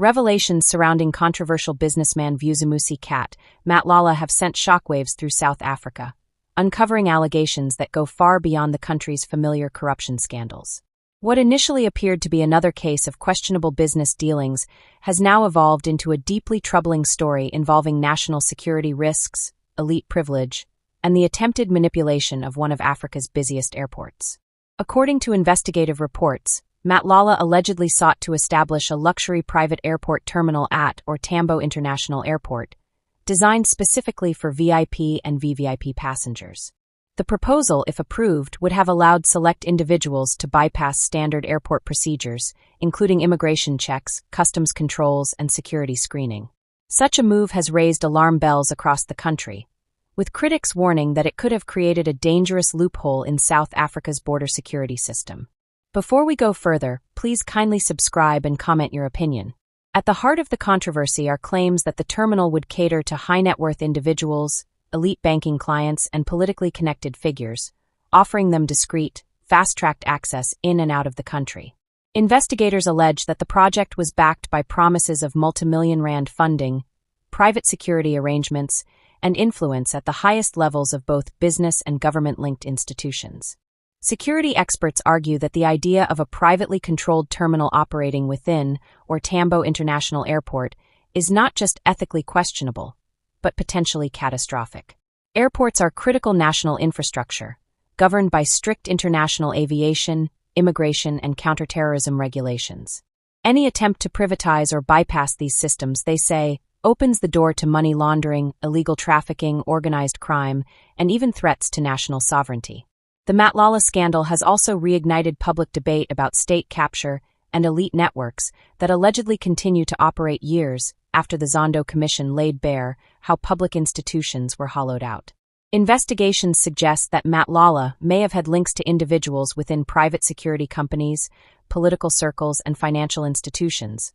Revelations surrounding controversial businessman Vusimusi Cat Matlala have sent shockwaves through South Africa, uncovering allegations that go far beyond the country's familiar corruption scandals. What initially appeared to be another case of questionable business dealings has now evolved into a deeply troubling story involving national security risks, elite privilege, and the attempted manipulation of one of Africa's busiest airports. According to investigative reports, Matlala allegedly sought to establish a luxury private airport terminal at OR Tambo International Airport, designed specifically for VIP and VVIP passengers. The proposal, if approved, would have allowed select individuals to bypass standard airport procedures, including immigration checks, customs controls, and security screening. Such a move has raised alarm bells across the country, with critics warning that it could have created a dangerous loophole in South Africa's border security system. Before we go further, please kindly subscribe and comment your opinion. At the heart of the controversy are claims that the terminal would cater to high-net-worth individuals, elite banking clients, and politically connected figures, offering them discreet, fast-tracked access in and out of the country. Investigators allege that the project was backed by promises of multimillion rand funding, private security arrangements, and influence at the highest levels of both business and government-linked institutions. Security experts argue that the idea of a privately controlled terminal operating within OR Tambo International Airport is not just ethically questionable, but potentially catastrophic. Airports are critical national infrastructure, governed by strict international aviation, immigration, and counterterrorism regulations. Any attempt to privatize or bypass these systems, they say, opens the door to money laundering, illegal trafficking, organized crime, and even threats to national sovereignty. The Matlala scandal has also reignited public debate about state capture and elite networks that allegedly continue to operate years after the Zondo Commission laid bare how public institutions were hollowed out. Investigations suggest that Matlala may have had links to individuals within private security companies, political circles, and financial institutions,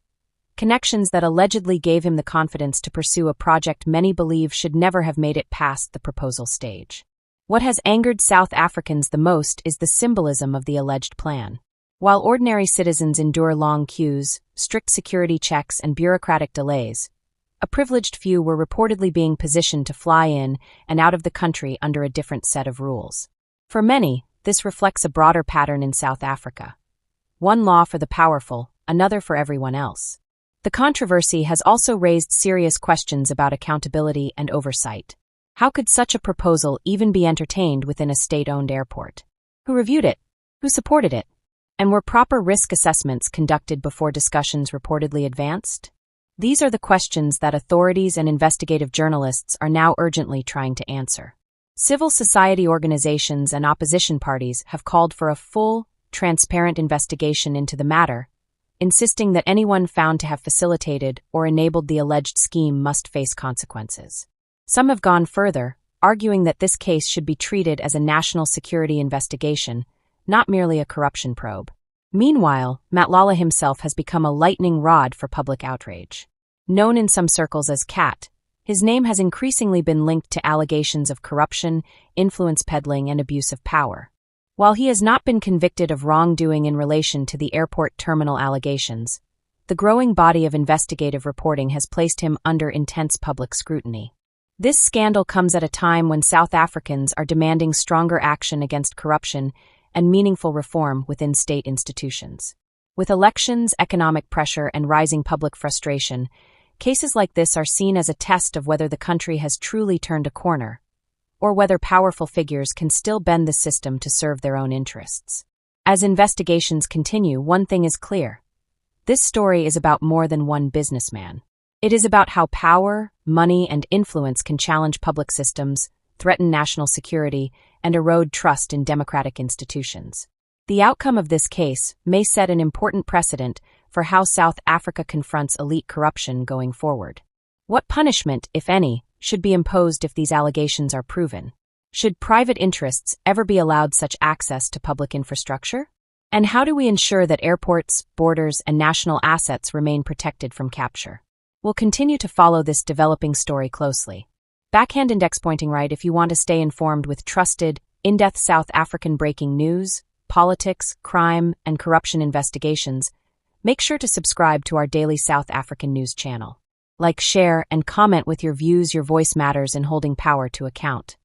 connections that allegedly gave him the confidence to pursue a project many believe should never have made it past the proposal stage. What has angered South Africans the most is the symbolism of the alleged plan. While ordinary citizens endure long queues, strict security checks, and bureaucratic delays, a privileged few were reportedly being positioned to fly in and out of the country under a different set of rules. For many, this reflects a broader pattern in South Africa. One law for the powerful, another for everyone else. The controversy has also raised serious questions about accountability and oversight. How could such a proposal even be entertained within a state-owned airport? Who reviewed it? Who supported it? And were proper risk assessments conducted before discussions reportedly advanced? These are the questions that authorities and investigative journalists are now urgently trying to answer. Civil society organizations and opposition parties have called for a full, transparent investigation into the matter, insisting that anyone found to have facilitated or enabled the alleged scheme must face consequences. Some have gone further, arguing that this case should be treated as a national security investigation, not merely a corruption probe. Meanwhile, Matlala himself has become a lightning rod for public outrage. Known in some circles as Cat, his name has increasingly been linked to allegations of corruption, influence peddling, and abuse of power. While he has not been convicted of wrongdoing in relation to the airport terminal allegations, the growing body of investigative reporting has placed him under intense public scrutiny. This scandal comes at a time when South Africans are demanding stronger action against corruption and meaningful reform within state institutions. With elections, economic pressure, and rising public frustration, cases like this are seen as a test of whether the country has truly turned a corner, or whether powerful figures can still bend the system to serve their own interests. As investigations continue, one thing is clear. This story is about more than one businessman. It is about how power, money, and influence can challenge public systems, threaten national security, and erode trust in democratic institutions. The outcome of this case may set an important precedent for how South Africa confronts elite corruption going forward. What punishment, if any, should be imposed if these allegations are proven? Should private interests ever be allowed such access to public infrastructure? And how do we ensure that airports, borders, and national assets remain protected from capture? We'll continue to follow this developing story closely. Backhand index pointing right if you want to stay informed with trusted, in-depth South African breaking news, politics, crime, and corruption investigations. Make sure to subscribe to our daily South African news channel. Like, share, and comment with your views. Your voice matters in holding power to account.